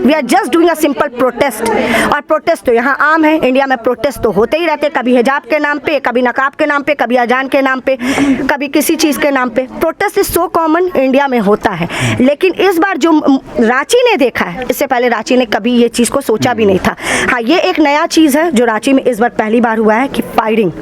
We are just doing a simple protest. और protest तो यहाँ आम है, इंडिया में प्रोटेस्ट तो होते ही रहते, कभी हिजाब के नाम पे, कभी नकाब के नाम पे, कभी अजान के नाम पे, कभी किसी चीज़ के नाम पे। Protest is so common, India में होता है। लेकिन इस बार जो रांची ने देखा है, इससे पहले रांची ने कभी ये चीज़ को सोचा भी नहीं था। हाँ, ये एक नया चीज़ है जो रांची में इस बार पहली बार हुआ है कि फायरिंग।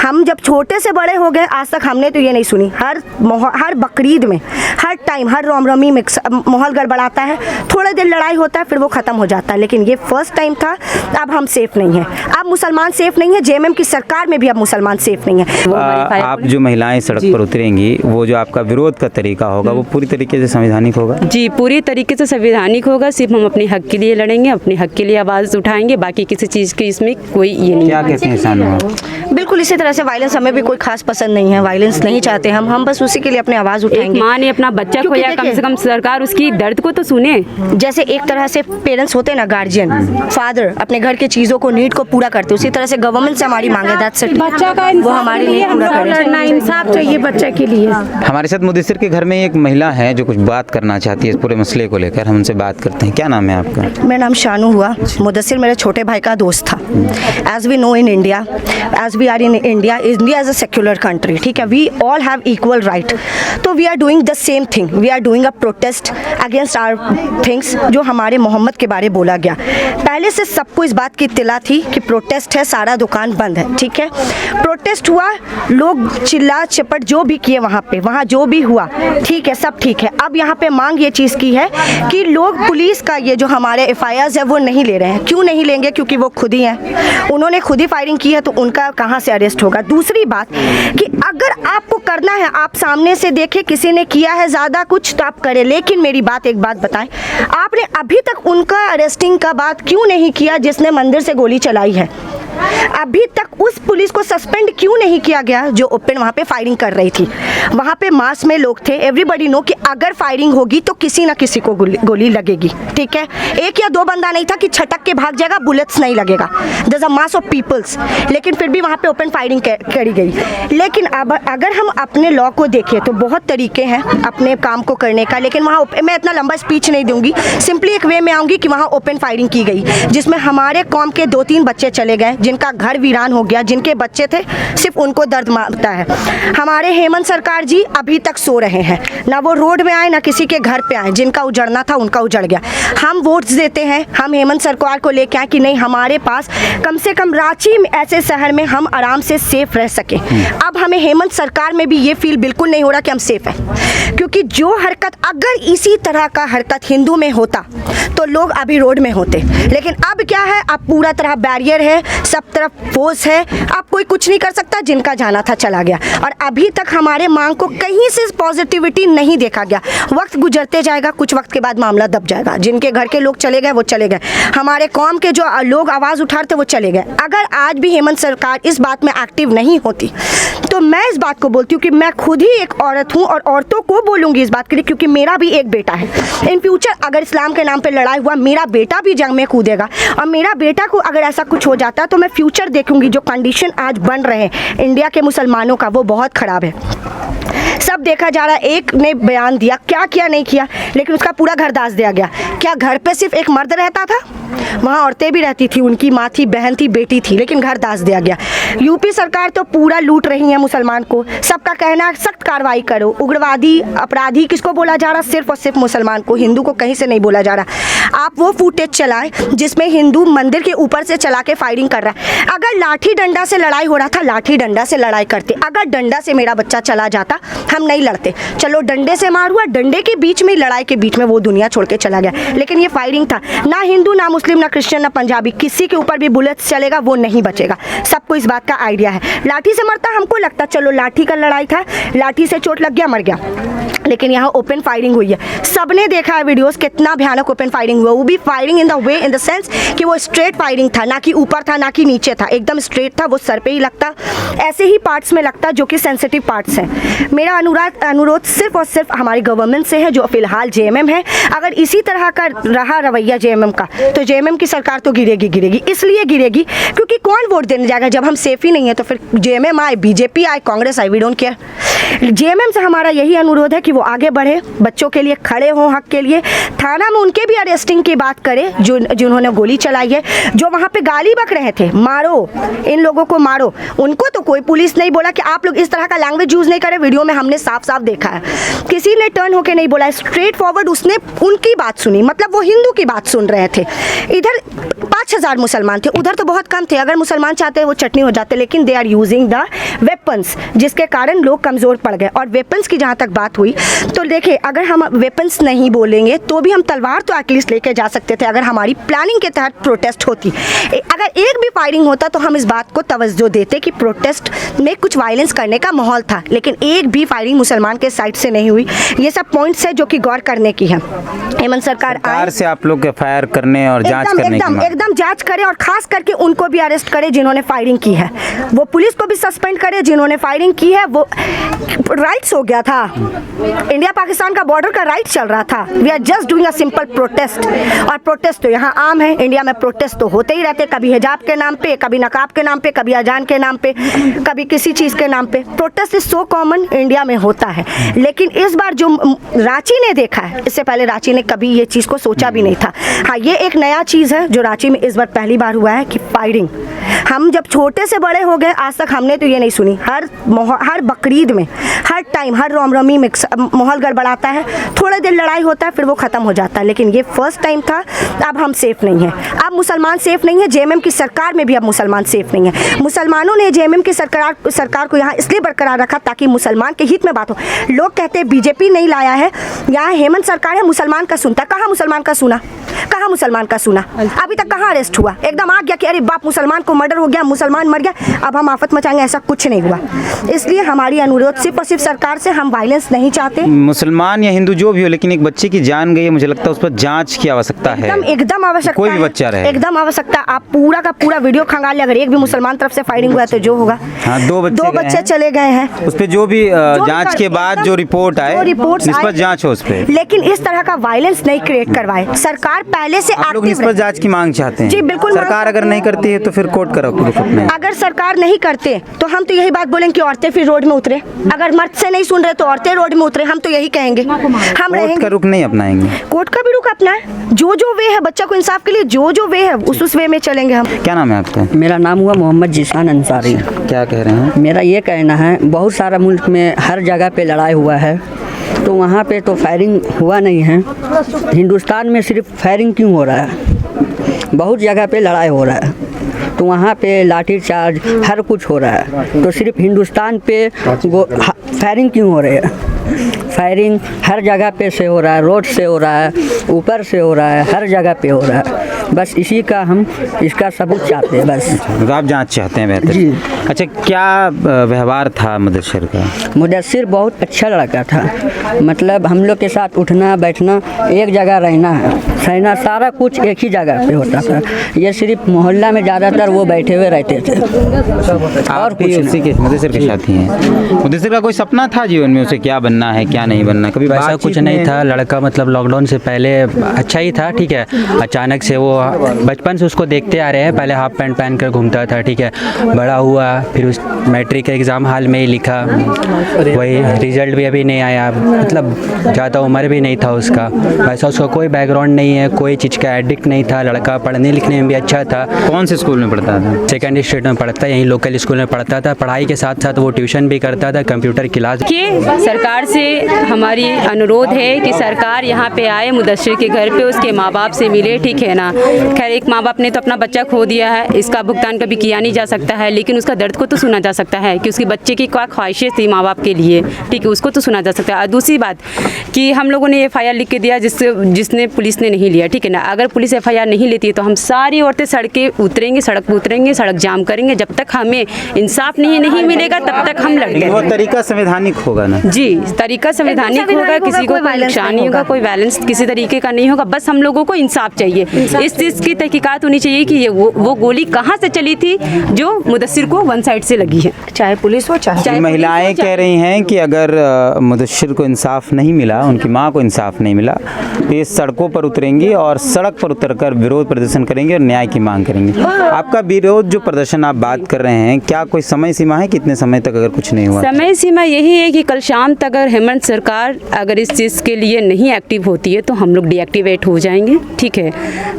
हम जब छोटे से बड़े हो गए आज तक हमने तो ये नहीं सुनी। हर बकरीद में, हर टाइम, हर रोमरोमी में माहौल गड़बड़ाता है, थोड़े देर लड़ाई होता है, फिर वो ख़त्म हो जाता है। लेकिन ये फर्स्ट टाइम था। अब हम सेफ़ नहीं हैं, अब मुसलमान सेफ़ नहीं है, जेएमएम की सरकार में भी अब मुसलमान सेफ़ नहीं है। आप जो महिलाएं सड़क पर उतरेंगी, वो जो आपका विरोध का तरीका होगा वो पूरी तरीके से संवैधानिक होगा? जी, पूरी तरीके से संवैधानिक होगा। सिर्फ हम अपने हक के लिए लड़ेंगे, अपने हक के लिए आवाज़ उठाएंगे, बाकी किसी चीज़ की इसमें कोई ये नहीं। क्या कहते हैं शानू? बिल्कुल इसी तरह से वायलेंस हमें भी कोई खास पसंद नहीं है, वायलेंस नहीं चाहते हम बस उसी के लिए अपनी आवाज़ उठाएंगे। एक माँ ने अपना बच्चा खोया, कम से कम सरकार उसकी दर्द को तो सुने। जैसे एक तरह से पेरेंट्स होते हैं ना, गार्जियन, फादर अपने घर के चीज़ों को, नीड को पूरा करते, उसी तरह से गवर्नमेंट से हमारी मांगे दैट्स इट। बच्चा का वो हमारे लिए पूरा लड़ना, इंसाफ चाहिए बच्चे के लिए। हमारे साथ मुदस्सिर के घर में एक महिला है जो कुछ बात करना चाहती है इस पूरे मसले को लेकर, हम उनसे बात करते हैं। क्या नाम है आपका? मेरा नाम शानू हुआ। मुदस्सिर मेरे छोटे भाई का दोस्त था। As we know in India, as we are in India is a secular country, ठीक है, we all have equal right. तो we are doing the same thing, we are doing a protest against our things जो हमारे मोहम्मद के बारे बोला गया। पहले से सबको इस बात की इत्तला थी कि प्रोटेस्ट है, सारा दुकान बंद है, ठीक है। प्रोटेस्ट हुआ, लोग चिल्ला चपट जो भी किए वहाँ जो भी हुआ, ठीक है, सब ठीक है। अब यहाँ पे मांग ये चीज़ की है कि लोग पुलिस का ये जो हमारे FIRs है वो नहीं ले रहे हैं। क्यों नहीं लेंगे? क्योंकि वो खुद ही हैं, उन्होंने खुद ही फायरिंग की है, तो उनका कहाँ से अरेस्ट होगा। दूसरी बात कि अगर आपको करना है, आप सामने से देखें किसी ने किया है ज़्यादा कुछ तो आप करें। लेकिन मेरी बात, एक बात बताएं, आपने अभी तक उनका अरेस्टिंग का बात क्यों नहीं किया जिसने मंदिर से गोली चलाई है? अभी तक उस पुलिस को सस्पेंड क्यों नहीं किया गया जो ओपन वहाँ पे फायरिंग कर रही थी? वहाँ पे मास में लोग थे, एवरीबॉडी नो कि अगर फायरिंग होगी तो किसी ना किसी को गोली लगेगी, ठीक है। एक या दो बंदा नहीं था कि छटक के भाग जाएगा, बुलेट्स नहीं लगेगा, there is a mass of peoples. लेकिन फिर भी वहाँ पे ओपन फायरिंग करी गई। लेकिन अब अगर हम अपने लॉ को देखें तो बहुत तरीके हैं अपने काम को करने का। लेकिन वहाँ मैं इतना लंबा स्पीच नहीं दूंगी, सिंपली एक वे में आऊँगी कि वहाँ ओपन फायरिंग की गई जिसमें हमारे कौम के 2-3 बच्चे चले गए, जिनका घर वीरान हो गया, जिनके बच्चे थे, सिर्फ उनको दर्द मारता है। हमारे हेमंत सरकार जी अभी तक सो रहे हैं, ना वो रोड में आए ना किसी के घर पे आए, जिनका उजड़ना था उनका उजड़ गया। हम वोट्स देते हैं, हम हेमंत सरकार को लेके आए कि नहीं, हमारे पास कम से कम रांची में ऐसे शहर में हम आराम से सेफ रह सकें। अब हमें हेमंत सरकार में भी ये फील बिल्कुल नहीं हो रहा कि हम सेफ हैं, क्योंकि जो हरकत, अगर इसी तरह का हरकत हिंदू में होता तो लोग अभी रोड में होते। लेकिन अब क्या है, अब पूरा तरह बैरियर है, सब तरफ फोर्स है, अब कोई कुछ नहीं कर सकता, जिनका जाना था चला गया। और अभी तक हमारे मांग को कहीं से पॉजिटिविटी नहीं देखा गया। वक्त गुजरते जाएगा, कुछ वक्त के बाद मामला दब जाएगा। जिनके घर के लोग चले गए वो चले गए, हमारे कौम के जो लोग आवाज़ उठाते वो चले गए। अगर आज भी हेमंत सरकार इस बात में एक्टिव नहीं होती तो मैं इस बात को बोलती हूँ कि मैं खुद ही एक औरत हूँ और औरतों को बोलूँगी इस बात के लिए, क्योंकि मेरा भी एक बेटा है। इन फ्यूचर अगर इस्लाम के नाम पर लड़ाई हुआ, मेरा बेटा भी जंग में कूदेगा, और मेरा बेटा को अगर ऐसा कुछ हो जाता है तो मैं फ्यूचर देखूंगी। जो कंडीशन आज बन रहे हैं इंडिया के मुसलमानों का, वो बहुत ख़राब है। सब देखा जा रहा है, एक ने बयान दिया, क्या किया नहीं किया, लेकिन उसका पूरा घर दाज दिया गया। क्या घर पे सिर्फ एक मर्द रहता था? वहाँ औरतें भी रहती थी, उनकी माँ थी, बहन थी, बेटी थी, लेकिन घर दाज दिया गया। यूपी सरकार तो पूरा लूट रही है मुसलमान को। सबका कहना है सख्त कार्रवाई करो। उग्रवादी अपराधी किसको बोला जा रहा? सिर्फ और सिर्फ मुसलमान को, हिंदू को कहीं से नहीं बोला जा रहा। आप वो फुटेज चलाएं जिसमें हिंदू मंदिर के ऊपर से चला के फायरिंग कर रहा है। अगर लाठी डंडा से लड़ाई हो रहा था, लाठी डंडा से लड़ाई करते। अगर डंडा से मेरा बच्चा चला जाता, हम नहीं लड़ते। चलो डंडे से मार हुआ, डंडे के बीच में, लड़ाई के बीच में वो दुनिया छोड़ के चला गया। लेकिन ये फायरिंग था, ना हिंदू, ना मुस्लिम, ना क्रिश्चियन, ना पंजाबी, किसी के ऊपर भी बुलेट चलेगा वो नहीं बचेगा। सबको इस बात का आइडिया है। लाठी से मरता हमको लगता चलो लाठी का लड़ाई था, लाठी से चोट लग गया, मर गया। लेकिन यहाँ ओपन फायरिंग हुई है, सबने देखा है वीडियोस, कितना भयानक ओपन फायरिंग हुआ। वो भी firing in the way, in the sense कि वो स्ट्रेट फायरिंग था, ना कि ऊपर था ना कि नीचे था, एकदम स्ट्रेट था। वो सर पे ही लगता, ऐसे ही पार्ट्स में लगता जो कि सेंसिटिव पार्ट्स हैं। मेरा अनुरोध सिर्फ और सिर्फ हमारी गवर्नमेंट से है, जो फिलहाल जेएमएम है। अगर इसी तरह का रहा रवैया जेएमएम का, तो जेएमएम की सरकार तो गिरेगी। इसलिए गिरेगी क्योंकि कौन वोट देने जाएगा जब हम सेफ ही नहीं है? तो फिर जेएमएम आए, बीजेपी आए, कांग्रेस आए, वी डोंट केयर। जेएमएम से हमारा यही अनुरोध है कि वो आगे बढ़े, बच्चों के लिए खड़े हों, हक के लिए, थाना में उनके भी अरेस्टिंग की बात करें जिन्होंने गोली चलाई है, जो वहाँ पे गाली बक रहे थे, मारो इन लोगों को मारो, उनको तो कोई पुलिस नहीं बोला कि आप लोग इस तरह का लैंग्वेज यूज़ नहीं करें। वीडियो में हमने साफ साफ देखा है, किसी ने टर्न होके नहीं बोला, स्ट्रेट फॉरवर्ड उसने उनकी बात सुनी, मतलब वो हिंदू की बात सुन रहे थे। इधर 5,000 मुसलमान थे, उधर तो बहुत कम थे। अगर मुसलमान चाहते वो चटनी हो जाते, लेकिन they are using the weapons, जिसके कारण लोग कमज़ोर पड़ गए। और वेपन्स की जहाँ तक बात हुई तो देखिए, अगर हम वेपन्स नहीं बोलेंगे तो भी हम तलवार तो एटलीस्ट लेके जा सकते थे। अगर हमारी प्लानिंग के तहत प्रोटेस्ट होती, अगर एक भी फायरिंग होता तो हम इस बात को तवज्जो देते कि प्रोटेस्ट में कुछ वायलेंस करने का माहौल था, लेकिन एक भी फायरिंग मुसलमान के साइड से नहीं हुई। ये सब पॉइंट्स है जो कि गौर करने की है। हेमंत सरकार से आप लोग एफआईआर करने और जांच करने की मांग। एकदम जांच करे और खास करके उनको भी अरेस्ट करे जिन्होंने फायरिंग की है, वो पुलिस को भी सस्पेंड करे जिन्होंने फायरिंग की है। वो राइट्स हो गया था, इंडिया पाकिस्तान का बॉर्डर का राइट चल रहा था। We are just doing a simple protest, और प्रोटेस्ट तो यहाँ आम है, इंडिया में प्रोटेस्ट तो होते ही रहते, कभी हिजाब के नाम पे, कभी नकाब के नाम पे, कभी अजान के नाम पे, कभी किसी चीज़ के नाम पे। Protest is so common, India में होता है। लेकिन इस बार जो रांची ने देखा है, इससे पहले रांची ने कभी ये चीज़ को सोचा भी नहीं था। हाँ, ये एक नया चीज़ है जो रांची में इस बार पहली बार हुआ है कि फायरिंग। हम जब छोटे से बड़े हो गए आज तक हमने तो ये नहीं सुनी। हर बकरीद में, हर टाइम, हर रोमरोमी में माहौल गड़बड़ाता है, थोड़े देर लड़ाई होता है, फिर वो ख़त्म हो जाता है। लेकिन ये फर्स्ट टाइम था। अब हम सेफ नहीं हैं, अब मुसलमान सेफ नहीं है, जेएमएम की सरकार में भी अब मुसलमान सेफ नहीं है। मुसलमानों ने जेएमएम की सरकार को यहाँ इसलिए बरकरार रखा ताकि मुसलमान के हित में बात हो। लोग कहते हैं बीजेपी नहीं लाया है, यहाँ हेमंत सरकार है, मुसलमान का सुनता। कहाँ मुसलमान का सुना, कहाँ मुसलमान का सुना? अभी तक कहाँ अरेस्ट हुआ? एकदम आ गया कि अरे बाप मुसलमान को मर्डर हो गया, मुसलमान मर गया, अब हम आफत मचाएंगे, ऐसा कुछ नहीं हुआ। इसलिए हमारी अनुरोध सिर्फ और सिर्फ सरकार से, हम वायलेंस नहीं चाहते। मुसलमान या हिंदू जो भी हो, लेकिन एक बच्चे की जान गई है, मुझे लगता है उस पर जांच की आवश्यकता है। एकदम आवश्यकता, कोई भी बच्चा रहे, एकदम आवश्यकता। आप पूरा का पूरा वीडियो खंगाल ले, अगर एक भी मुसलमान तरफ से फायरिंग हुआ तो जो होगा। हाँ, दो बच्चे चले गए हैं। उस पर जो भी जांच के बाद जो रिपोर्ट आए, इस पर जांच हो उस पर। लेकिन इस तरह का वायलेंस नहीं क्रिएट करवाए। सरकार पहले से आप लोग इस पर जांच की मांग चाहते हैं? जी बिल्कुल। सरकार अगर नहीं करती है तो फिर कोर्ट करो। अगर सरकार नहीं करते तो हम तो यही बात बोलेंगे कि औरतें फिर रोड में उतरे। अगर मर्द से नहीं सुन रहे तो औरतें रोड में उतरे, हम तो यही कहेंगे। हम कोर्ट का रुख नहीं अपनाएंगे, कोर्ट का भी रुख अपनाए। जो वे है बच्चा को इंसाफ के लिए, जो वे है उस वे में चलेंगे हम। क्या नाम है आपका? मेरा नाम हुआ मोहम्मद जिशान अंसारी। क्या कह रहे हैं? मेरा ये कहना है, बहुत सारा मुल्क में हर जगह पे लड़ाई हुआ है, तो वहाँ पे तो फायरिंग हुआ नहीं है। हिंदुस्तान में सिर्फ फायरिंग क्यों हो रहा है? बहुत जगह पे लड़ाई हो रहा है, तो वहाँ पे लाठीचार्ज हर कुछ हो रहा है, तो सिर्फ हिंदुस्तान पे वो फायरिंग क्यों हो रही है? फायरिंग हर जगह पे से हो रहा है, रोड से हो रहा है, ऊपर से हो रहा है, हर जगह पे हो रहा है। बस इसी का हम इसका सबूत चाहते हैं बस। आप जांच चाहते हैं बेहतर? जी। अच्छा, क्या व्यवहार था मुदस्सिर का? मुदस्सिर बहुत अच्छा लड़का था, मतलब हम लोग के साथ उठना बैठना, एक जगह रहना सहना, सारा कुछ एक ही जगह पे होता था। ये सिर्फ मोहल्ला में ज़्यादातर वो बैठे हुए रहते थे। और भी उसी के मुदस्सिर के साथी हैं? मुदस्सिर का कोई सपना था जीवन में, उसे क्या बनना है क्या नहीं बनना? कभी वैसा कुछ नहीं था। लड़का मतलब लॉकडाउन से पहले अच्छा ही था, ठीक है। अचानक से वो बचपन से उसको देखते आ रहे हैं, पहले हाफ पैंट पहन कर घूमता था, ठीक है। बड़ा हुआ, फिर उस मैट्रिक का एग्ज़ाम हाल में ही लिखा, वही रिजल्ट भी अभी नहीं आया, मतलब ज़्यादा उम्र भी नहीं था उसका। वैसा उसका कोई बैकग्राउंड नहीं है, कोई चीज़ का एडिक्ट नहीं था। लड़का पढ़ने लिखने में भी अच्छा था। कौन से स्कूल में पढ़ता था? सेकेंड स्टेट में पढ़ता, यहीं लोकल स्कूल में पढ़ता था। पढ़ाई के साथ साथ वो ट्यूशन भी करता था, कंप्यूटर क्लास। कि सरकार से हमारी अनुरोध है कि सरकार यहाँ पे आए, मुदस्सिर के घर पे उसके माँ बाप से मिले, ठीक है ना। खैर, एक माँ बाप ने तो अपना बच्चा खो दिया है, इसका भुगतान कभी किया नहीं जा सकता है, लेकिन उसका दर्द को तो सुना जा सकता है कि उसके बच्चे की क्या ख्वाहिशें थी माँ बाप के लिए, ठीक है, उसको तो सुना जा सकता है। और दूसरी बात कि हम लोगों ने FIR लिख के दिया जिसने पुलिस ने नहीं लिया, ठीक है ना। अगर पुलिस FIR नहीं लेती है तो हम सारी औरतें सड़क पर उतरेंगे, सड़क जाम करेंगे। जब तक हमें इंसाफ नहीं मिलेगा तब तक हम लड़ेंगे। वो तरीका संवैधानिक होगा ना? जी, तरीका संवैधानिक होगा, किसी को कोई नुकसान नहीं होगा, कोई वायलेंस किसी तरीके का नहीं होगा। बस हम लोगों को इंसाफ चाहिए। इस चीज़ की तहकीकात होनी चाहिए कि ये वो गोली कहाँ से चली थी जो मुदस्सिर को वन साइड से लगी है, चाहे पुलिस हो चाहे महिलाएं कह रही हैं कि अगर मुदस्सिर को इंसाफ नहीं मिला, उनकी माँ को इंसाफ नहीं मिला, तो ये सड़कों पर उतरे उतरेंगी और सड़क पर उतरकर विरोध प्रदर्शन करेंगे और न्याय की मांग करेंगे। आपका विरोध जो प्रदर्शन आप बात कर रहे हैं, क्या कोई समय सीमा है, कितने समय तक अगर कुछ नहीं हुआ? समय सीमा यही है कि कल शाम तक अगर हेमंत सरकार अगर इस चीज़ के लिए नहीं एक्टिव होती है तो हम लोग डीएक्टिवेट हो जाएंगे। ठीक है,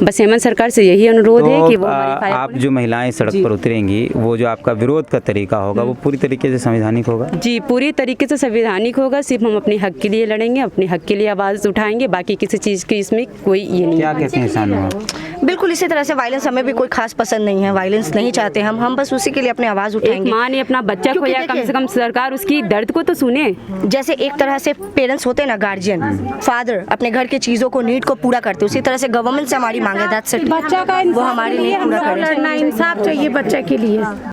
बस हेमंत सरकार से यही अनुरोध है कि वो आप जो महिलाएं सड़क पर उतरेंगी, वो जो आपका विरोध का तरीका होगा वो पूरी तरीके से संवैधानिक होगा? जी, पूरी तरीके से संवैधानिक होगा। सिर्फ हम अपने हक के लिए लड़ेंगे, अपने हक के लिए आवाज़ उठाएंगे, बाकी किसी चीज़ की इसमें कोई ये नहीं। क्या कहते हैं सानू? बिल्कुल इसी तरह से वायलेंस हमें भी कोई खास पसंद नहीं है, वायलेंस नहीं चाहते हम बस उसी के लिए अपनी आवाज़ एक उठाएंगे। माँ ने अपना बच्चा क्योंकि खोया, कम देखिए- से कम सरकार उसकी दर्द को तो सुने। जैसे एक तरह से पेरेंट्स होते हैं ना, गार्जियन फादर अपने घर के चीज़ों को नीड को पूरा करते हैं, उसी तरह से गवर्नमेंट से हमारी मांग है दैट्स इट, बच्चा का वो हमारे लिए पूरा इंसाफ करे। लड़ना, इंसाफ चाहिए बच्चे के लिए।